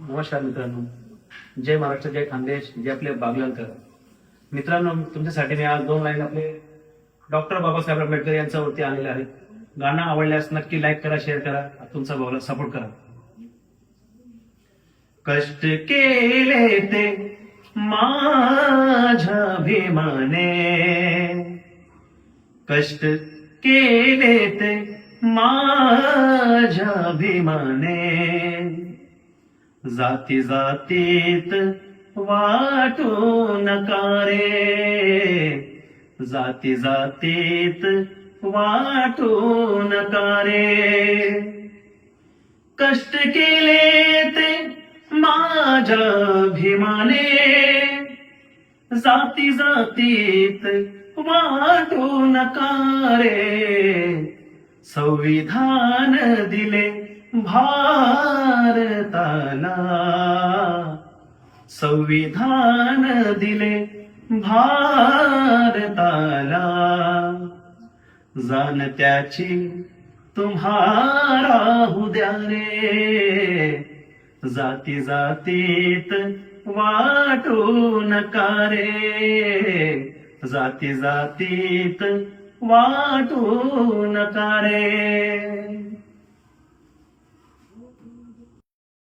नमस्कार मित्रांनो, जय महाराष्ट्र, जय खानदेश, जय आपले बागलांकर. मित्रांनो, तुमच्यासाठी मी आज 2 लाईन आपले डॉक्टर बाबासाहेब आंबेडकर यांच्यावरती आलेले आहेत. गाणं आवडल्यास नक्की लाईक करा, शेअर करा, तुमचा भावाला सपोर्ट करा. कष्ट केले ते माझ्या भीमाने, कष्ट केले ते माझ्या भीमाने, जाती जातीत वाटू नका रे, जाती जातीत वाटू नका रे. कष्ट केले ते माझ्या भीमाने, जाती जातीत वाटू नका रे. संविधान दिले भारताला, संविधान दिले भारताला, जाण त्याची तुम्हाला राहू द्या रे. जाती जातीत वाटू नका रे, जाती जातीत वाटू नका रे.